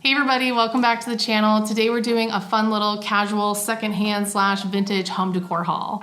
Hey everybody, welcome back to the channel. Today we're doing a fun little casual secondhand / vintage home decor haul.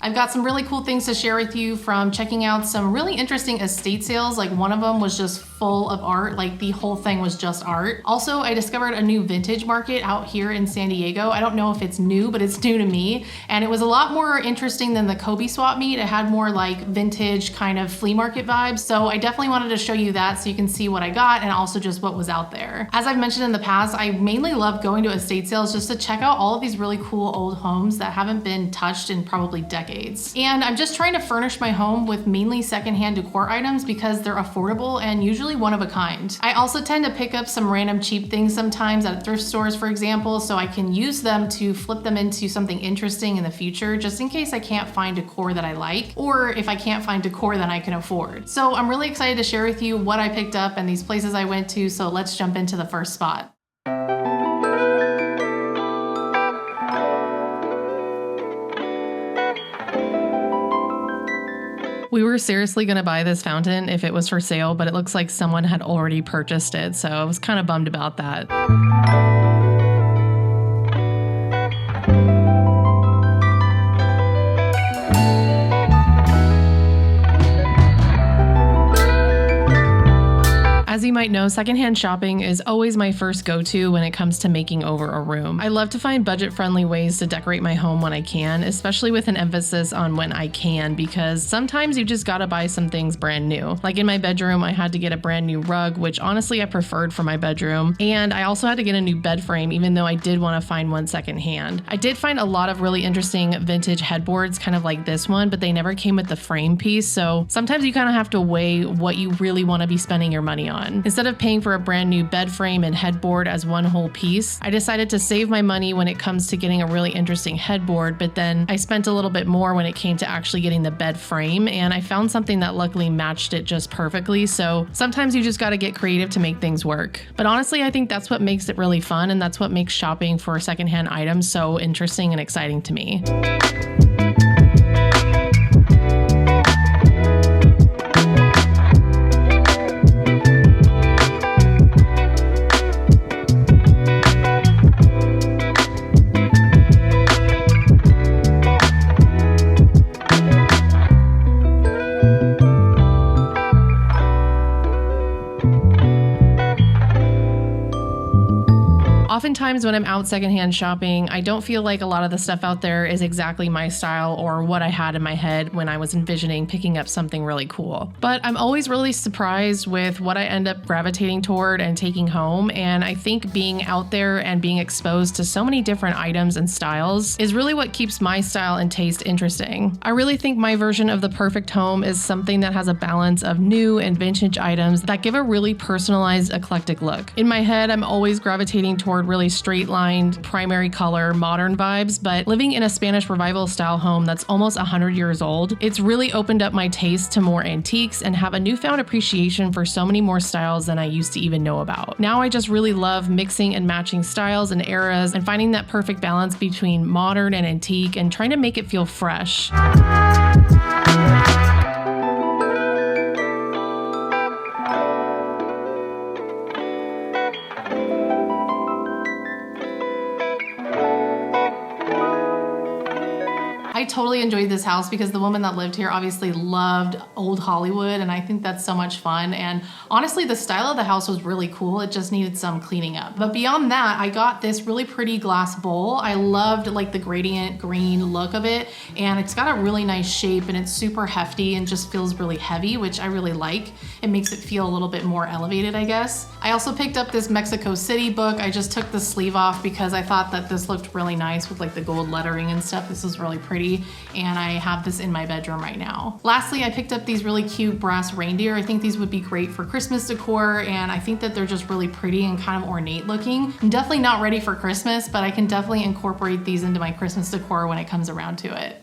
I've got some really cool things to share with you from checking out some really interesting estate sales. Like one of them was just full of art, like the whole thing was just art. Also, I discovered a new vintage market out here in San Diego. I don't know if it's new, but it's new to me. And it was a lot more interesting than the Kobe swap meet. It had more like vintage kind of flea market vibes. So I definitely wanted to show you that so you can see what I got and also just what was out there. As I've mentioned in the past, I mainly love going to estate sales just to check out all of these really cool old homes that haven't been touched in probably decades. And I'm just trying to furnish my home with mainly secondhand decor items because they're affordable and usually one of a kind. I also tend to pick up some random cheap things sometimes at thrift stores, for example, so I can use them to flip them into something interesting in the future, just in case I can't find decor that I like, or if I can't find decor that I can afford. So I'm really excited to share with you what I picked up and these places I went to, so let's jump into the first spot. We were seriously gonna buy this fountain if it was for sale, but it looks like someone had already purchased it, so I was kind of bummed about that. As you might know, secondhand shopping is always my first go-to when it comes to making over a room. I love to find budget-friendly ways to decorate my home when I can, especially with an emphasis on when I can, because sometimes you just gotta buy some things brand new. Like in my bedroom, I had to get a brand new rug, which honestly I preferred for my bedroom, and I also had to get a new bed frame, even though I did want to find one secondhand. I did find a lot of really interesting vintage headboards, kind of like this one, but they never came with the frame piece, so sometimes you kind of have to weigh what you really want to be spending your money on. Instead of paying for a brand new bed frame and headboard as one whole piece, I decided to save my money when it comes to getting a really interesting headboard, but then I spent a little bit more when it came to actually getting the bed frame, and I found something that luckily matched it just perfectly, so sometimes you just gotta get creative to make things work. But honestly, I think that's what makes it really fun, and that's what makes shopping for secondhand items so interesting and exciting to me. Oftentimes when I'm out secondhand shopping, I don't feel like a lot of the stuff out there is exactly my style or what I had in my head when I was envisioning picking up something really cool. But I'm always really surprised with what I end up gravitating toward and taking home, and I think being out there and being exposed to so many different items and styles is really what keeps my style and taste interesting. I really think my version of the perfect home is something that has a balance of new and vintage items that give a really personalized, eclectic look. In my head, I'm always gravitating toward really straight-lined, primary color, modern vibes, but living in a Spanish Revival style home that's almost 100 years old, it's really opened up my taste to more antiques and have a newfound appreciation for so many more styles than I used to even know about. Now I just really love mixing and matching styles and eras and finding that perfect balance between modern and antique and trying to make it feel fresh. I totally enjoyed this house because the woman that lived here obviously loved old Hollywood, and I think that's so much fun. And honestly, the style of the house was really cool. It just needed some cleaning up. But beyond that, I got this really pretty glass bowl. I loved like the gradient green look of it, and it's got a really nice shape and it's super hefty and just feels really heavy, which I really like. It makes it feel a little bit more elevated, I guess. I also picked up this Mexico City book. I just took the sleeve off because I thought that this looked really nice with like the gold lettering and stuff. This is really pretty, and I have this in my bedroom right now. Lastly, I picked up these really cute brass reindeer. I think these would be great for Christmas decor, and I think that they're just really pretty and kind of ornate looking. I'm definitely not ready for Christmas, but I can definitely incorporate these into my Christmas decor when it comes around to it.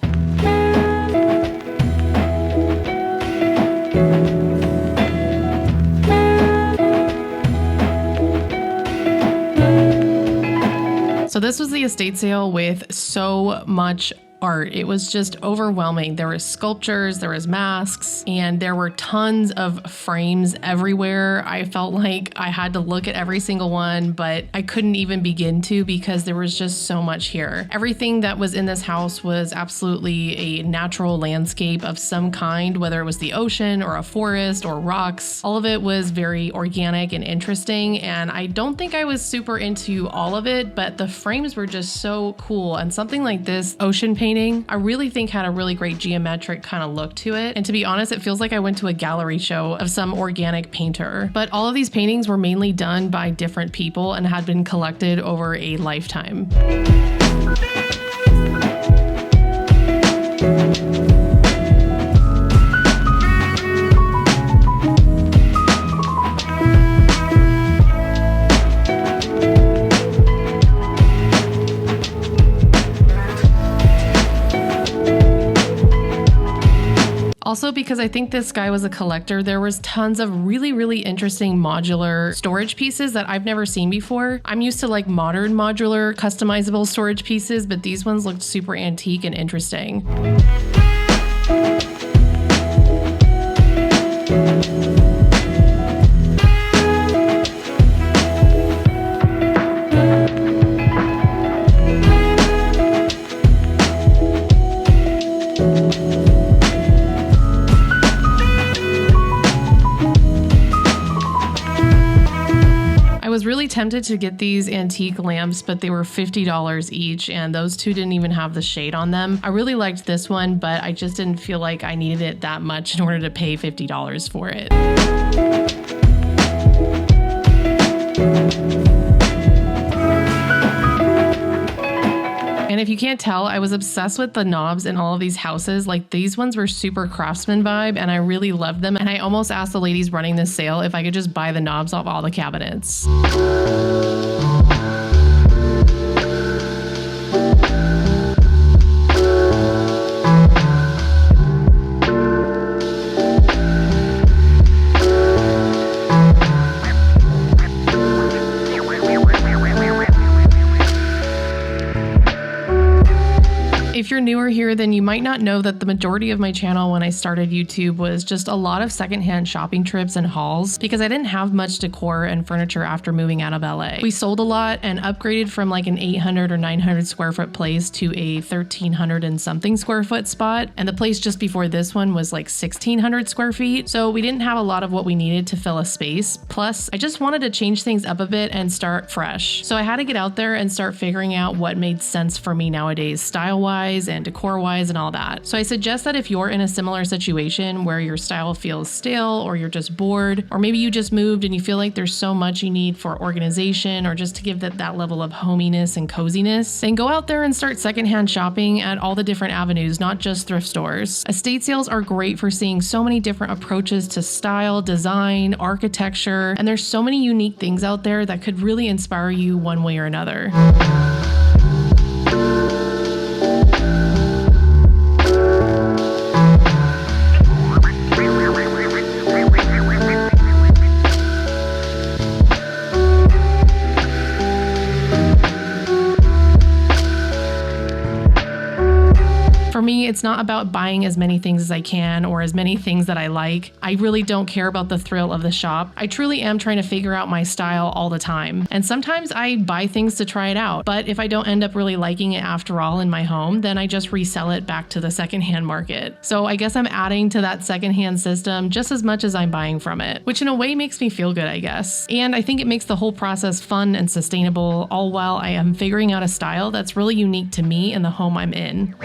this was the estate sale with so much art. It was just overwhelming. There was sculptures, there was masks, and there were tons of frames everywhere. I felt like I had to look at every single one, but I couldn't even begin to because there was just so much here. Everything that was in this house was absolutely a natural landscape of some kind, whether it was the ocean or a forest or rocks. All of it was very organic and interesting, and I don't think I was super into all of it, but the frames were just so cool. And something like this ocean painting, I really think had a really great geometric kind of look to it. And to be honest, it feels like I went to a gallery show of some organic painter. But all of these paintings were mainly done by different people and had been collected over a lifetime. Also, because I think this guy was a collector, there was tons of really interesting modular storage pieces that I've never seen before. I'm used to like modern modular customizable storage pieces, but these ones looked super antique and interesting. I was really tempted to get these antique lamps, but they were $50 each, and those two didn't even have the shade on them. I really liked this one, but I just didn't feel like I needed it that much in order to pay $50 for it. And if you can't tell, I was obsessed with the knobs in all of these houses. Like, these ones were super craftsman vibe, and I really loved them. And I almost asked the ladies running this sale if I could just buy the knobs off all the cabinets. If you're newer here, then you might not know that the majority of my channel when I started YouTube was just a lot of secondhand shopping trips and hauls because I didn't have much decor and furniture after moving out of LA. We sold a lot and upgraded from like an 800 or 900 square foot place to a 1,300 and something square foot spot. And the place just before this one was like 1,600 square feet. So we didn't have a lot of what we needed to fill a space. Plus, I just wanted to change things up a bit and start fresh. So I had to get out there and start figuring out what made sense for me nowadays, style-wise and decor-wise and all that. So I suggest that if you're in a similar situation where your style feels stale or you're just bored, or maybe you just moved and you feel like there's so much you need for organization or just to give that level of hominess and coziness, then go out there and start secondhand shopping at all the different avenues, not just thrift stores. Estate sales are great for seeing so many different approaches to style, design, architecture, and there's so many unique things out there that could really inspire you one way or another. For me, it's not about buying as many things as I can or as many things that I like. I really don't care about the thrill of the shop. I truly am trying to figure out my style all the time. And sometimes I buy things to try it out. But if I don't end up really liking it after all in my home, then I just resell it back to the secondhand market. So I guess I'm adding to that secondhand system just as much as I'm buying from it, which in a way makes me feel good, I guess. And I think it makes the whole process fun and sustainable, all while I am figuring out a style that's really unique to me and the home I'm in.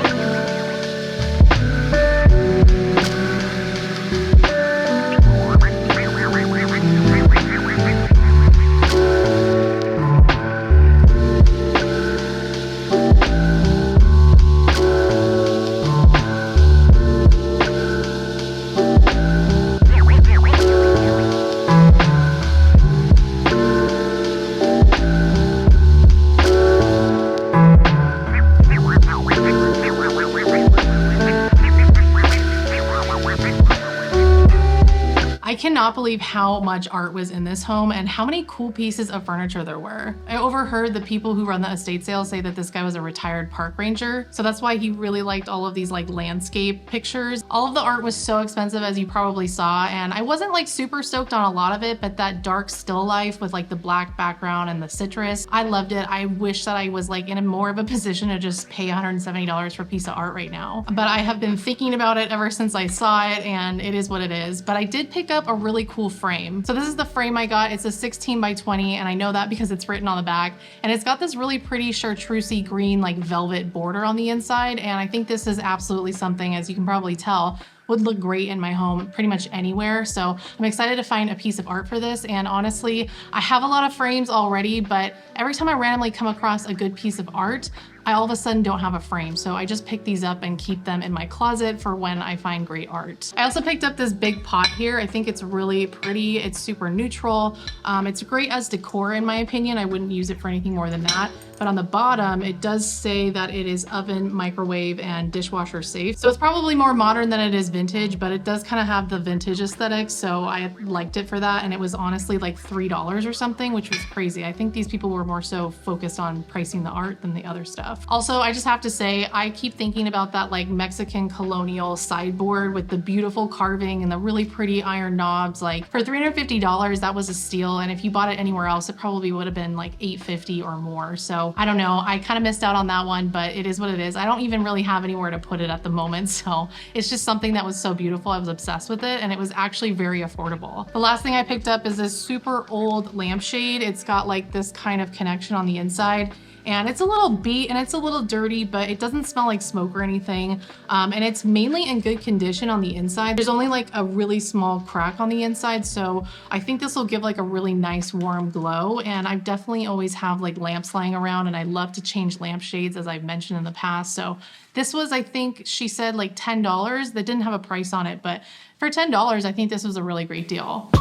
cannot believe how much art was in this home and how many cool pieces of furniture there were. I overheard the people who run the estate sale say that this guy was a retired park ranger, so that's why he really liked all of these like landscape pictures. All of the art was so expensive, as you probably saw, and I wasn't like super stoked on a lot of it, but that dark still life with like the black background and the citrus, I loved it. I wish that I was like in a more of a position to just pay $170 for a piece of art right now. But I have been thinking about it ever since I saw it, and it is what it is. But I did pick up a really cool frame. So this is the frame I got. It's a 16 by 20, and I know that because it's written on the back, and it's got this really pretty chartreusey green like velvet border on the inside, and I think this is absolutely something, as you can probably tell, would look great in my home pretty much anywhere. So I'm excited to find a piece of art for this. And honestly, I have a lot of frames already, but every time I randomly come across a good piece of art, I all of a sudden don't have a frame. So I just pick these up and keep them in my closet for when I find great art. I also picked up this big pot here. I think it's really pretty. It's super neutral. It's great as decor in my opinion. I wouldn't use it for anything more than that. But on the bottom, it does say that it is oven, microwave, and dishwasher safe. So it's probably more modern than it is vintage, but it does kind of have the vintage aesthetic. So I liked it for that. And it was honestly like $3 or something, which was crazy. I think these people were more so focused on pricing the art than the other stuff. Also, I just have to say, I keep thinking about that like Mexican colonial sideboard with the beautiful carving and the really pretty iron knobs. Like for $350, that was a steal. And if you bought it anywhere else, it probably would have been like $850 or more. So I don't know, I kind of missed out on that one, but it is what it is. I don't even really have anywhere to put it at the moment. So it's just something that was so beautiful. I was obsessed with it, and it was actually very affordable. The last thing I picked up is this super old lampshade. It's got like this kind of connection on the inside. And it's a little beat and it's a little dirty, but it doesn't smell like smoke or anything. And it's mainly in good condition on the inside. There's only like a really small crack on the inside. So I think this will give like a really nice warm glow. And I definitely always have like lamps lying around, and I love to change lampshades, as I've mentioned in the past. So this was, I think she said like $10. That didn't have a price on it, but for $10, I think this was a really great deal.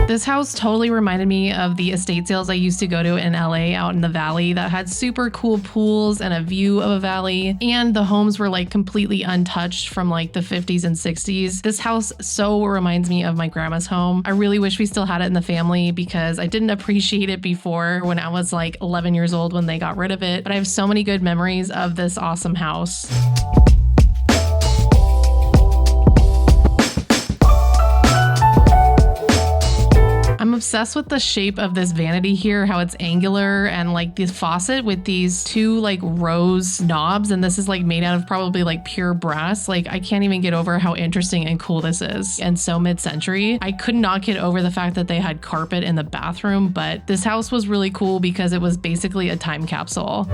This house totally reminded me of the estate sales I used to go to in LA out in the valley that had super cool pools and a view of a valley, and the homes were like completely untouched from like the 50s and 60s. This house so reminds me of my grandma's home. I really wish we still had it in the family because I didn't appreciate it before when I was like 11 years old when they got rid of it, but I have so many good memories of this awesome house. I'm obsessed with the shape of this vanity here, how it's angular, and like this faucet with these two like rose knobs, and this is like made out of probably like pure brass. Like I can't even get over how interesting and cool this is, and so mid-century. I could not get over the fact that they had carpet in the bathroom, but this house was really cool because it was basically a time capsule.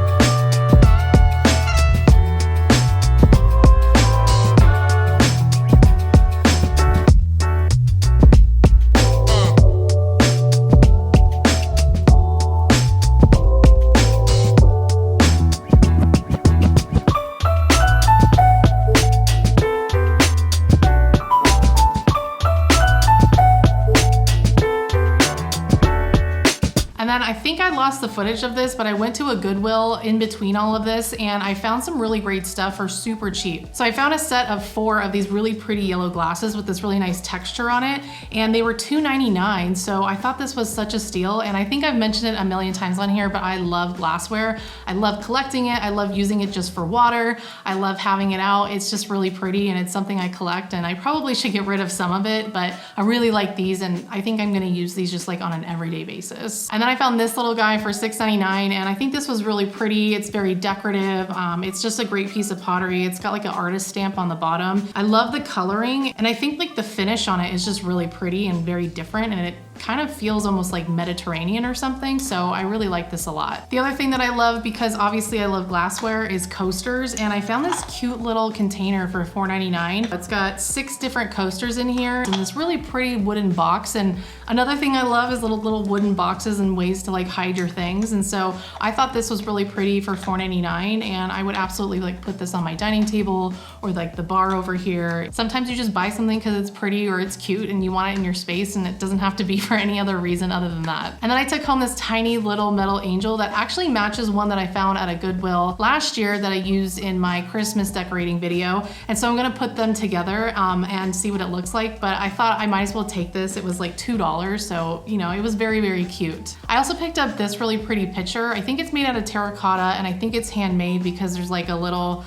And then I think I lost the footage of this, but I went to a Goodwill in between all of this and I found some really great stuff for super cheap. So I found a set of 4 of these really pretty yellow glasses with this really nice texture on it, and they were $2.99. So I thought this was such a steal, and I think I've mentioned it a million times on here, but I love glassware. I love collecting it. I love using it just for water. I love having it out. It's just really pretty, and it's something I collect, and I probably should get rid of some of it, but I really like these, and I think I'm gonna use these just like on an everyday basis. And then I found this little guy for $6.99, and I think this was really pretty. It's very decorative. It's just a great piece of pottery. It's got like an artist stamp on the bottom. I love the coloring, and I think like the finish on it is just really pretty and very different, and it kind of feels almost like Mediterranean or something. So I really like this a lot. The other thing that I love, because obviously I love glassware, is coasters. And I found this cute little container for $4.99. It's got 6 different coasters in here and this really pretty wooden box. And another thing I love is little wooden boxes and ways to like hide your things. And so I thought this was really pretty for $4.99, and I would absolutely like put this on my dining table or like the bar over here. Sometimes you just buy something because it's pretty or it's cute and you want it in your space, and it doesn't have to be for any other reason other than that. And then I took home this tiny little metal angel that actually matches one that I found at a Goodwill last year that I used in my Christmas decorating video. And so I'm gonna put them together and see what it looks like. But I thought I might as well take this. It was like $2, so you know, it was very, very cute. I also picked up this really pretty pitcher. I think it's made out of terracotta, and I think it's handmade because there's like a little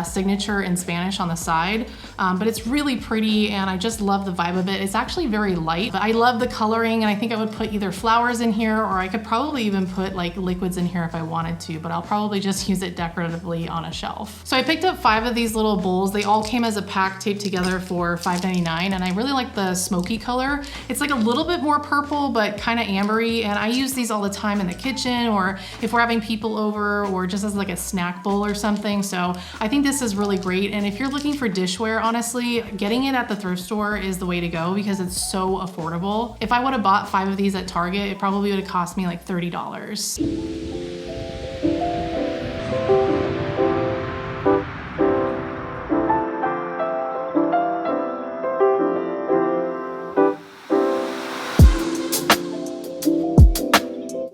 signature in Spanish on the side, but it's really pretty and I just love the vibe of it. It's actually very light, but I love the coloring, and I think I would put either flowers in here, or I could probably even put like liquids in here if I wanted to, but I'll probably just use it decoratively on a shelf. So I picked up 5 of these little bowls. They all came as a pack taped together for $5.99, and I really like the smoky color. It's like a little bit more purple, but kind of ambery, and I use these all the time in the kitchen, or if we're having people over, or just as like a snack bowl or something. So I think this is really great. And if you're looking for dishware, honestly, getting it at the thrift store is the way to go because it's so affordable. If I would have bought 5 of these at Target, it probably would have cost me like $30.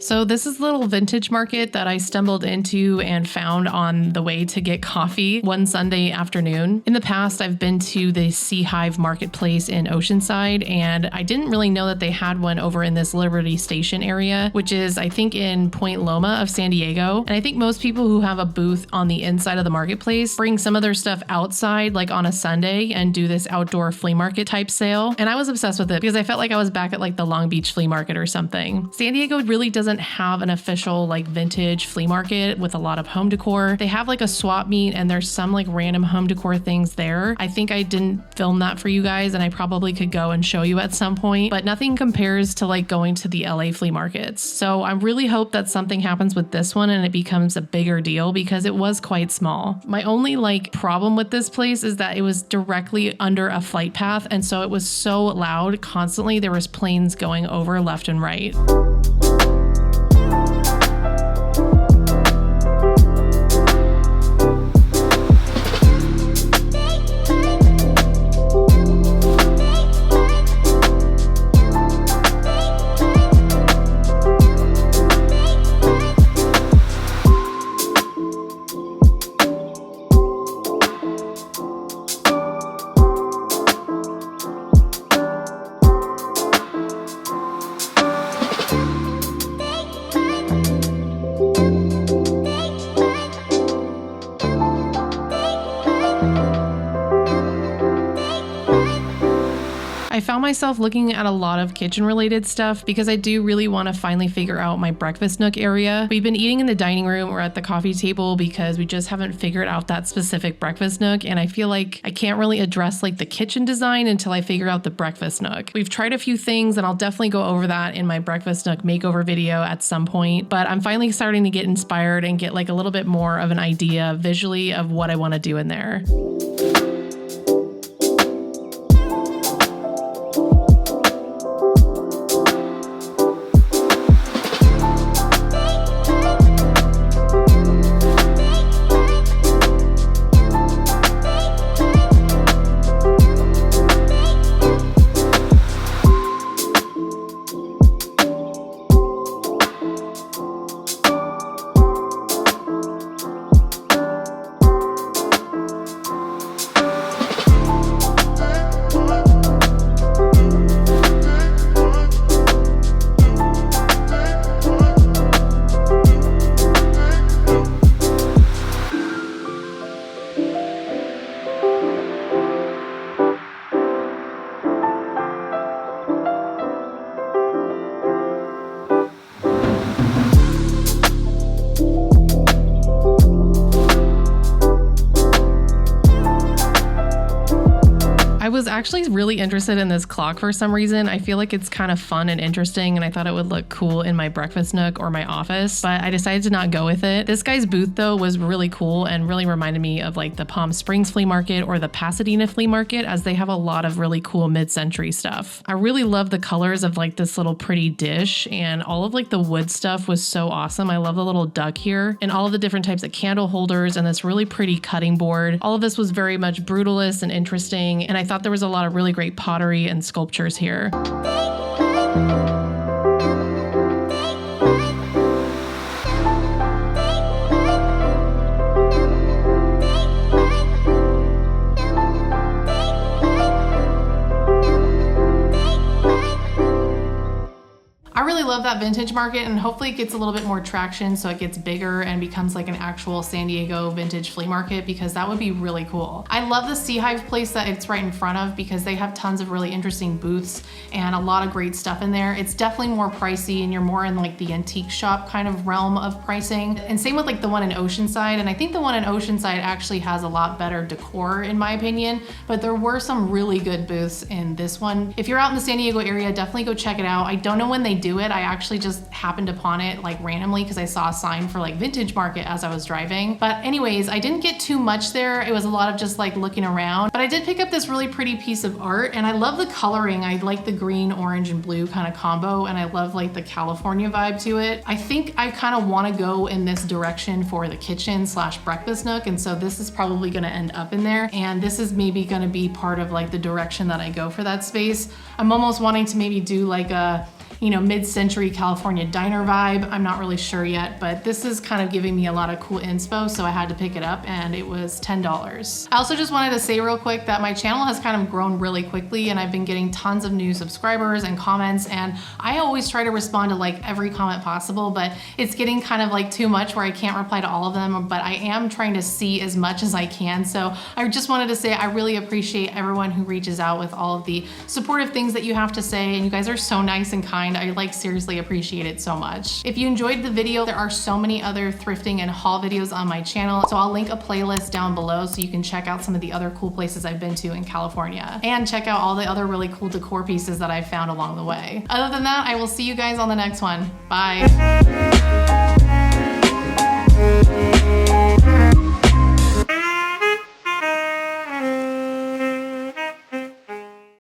So this is a little vintage market that I stumbled into and found on the way to get coffee one Sunday afternoon. In the past, I've been to the Sea Hive Marketplace in Oceanside, and I didn't really know that they had one over in this Liberty Station area, which is, I think, in Point Loma of San Diego. And I think most people who have a booth on the inside of the marketplace bring some of their stuff outside, like on a Sunday, and do this outdoor flea market type sale. And I was obsessed with it because I felt like I was back at like the Long Beach flea market or something. San Diego really doesn't have an official like vintage flea market with a lot of home decor. They have like a swap meet, and there's some like random home decor things there. I think I didn't film that for you guys, and I probably could go and show you at some point, but nothing compares to like going to the LA flea markets. So I really hope that something happens with this one and it becomes a bigger deal because it was quite small. My only like problem with this place is that it was directly under a flight path, and so it was so loud constantly. There was planes going over left and right. I found myself looking at a lot of kitchen related stuff because I do really want to finally figure out my breakfast nook area. We've been eating in the dining room or at the coffee table because we just haven't figured out that specific breakfast nook, and I feel like I can't really address like the kitchen design until I figure out the breakfast nook. We've tried a few things, and I'll definitely go over that in my breakfast nook makeover video at some point, but I'm finally starting to get inspired and get like a little bit more of an idea visually of what I want to do in there. actually really interested in this clock for some reason. I feel like it's kind of fun and interesting, and I thought it would look cool in my breakfast nook or my office, but I decided to not go with it. This guy's booth though was really cool and really reminded me of like the Palm Springs flea market or the Pasadena flea market, as they have a lot of really cool mid-century stuff. I really love the colors of like this little pretty dish, and all of like the wood stuff was so awesome. I love the little duck here and all of the different types of candle holders and this really pretty cutting board. All of this was very much brutalist and interesting, and I thought there was a lot of really great pottery and sculptures here. I really love that vintage market, and hopefully it gets a little bit more traction so it gets bigger and becomes like an actual San Diego vintage flea market, because that would be really cool. I love the Sea Hive place that it's right in front of, because they have tons of really interesting booths and a lot of great stuff in there. It's definitely more pricey and you're more in like the antique shop kind of realm of pricing. And same with like the one in Oceanside, and I think the one in Oceanside actually has a lot better decor in my opinion, but there were some really good booths in this one. If you're out in the San Diego area, definitely go check it out. I don't know when they do it. I actually just happened upon it like randomly because I saw a sign for like vintage market as I was driving. But anyways, I didn't get too much there. It was a lot of just like looking around, but I did pick up this really pretty piece of art, and I love the coloring. I like the green, orange, and blue kind of combo, and I love like the California vibe to it. I think I kind of want to go in this direction for the kitchen slash breakfast nook, and so this is probably going to end up in there, and this is maybe going to be part of like the direction that I go for that space. I'm almost wanting to maybe do like a mid-century California diner vibe. I'm not really sure yet, but this is kind of giving me a lot of cool inspo, so I had to pick it up, and it was $10. I also just wanted to say real quick that my channel has kind of grown really quickly, and I've been getting tons of new subscribers and comments, and I always try to respond to like every comment possible, but it's getting kind of like too much where I can't reply to all of them, but I am trying to see as much as I can. So I just wanted to say I really appreciate everyone who reaches out with all of the supportive things that you have to say, and you guys are so nice and kind. I like seriously appreciate it so much. If you enjoyed the video, there are so many other thrifting and haul videos on my channel, so I'll link a playlist down below so you can check out some of the other cool places I've been to in California, and check out all the other really cool decor pieces that I've found along the way. Other than that, I will see you guys on the next one. Bye.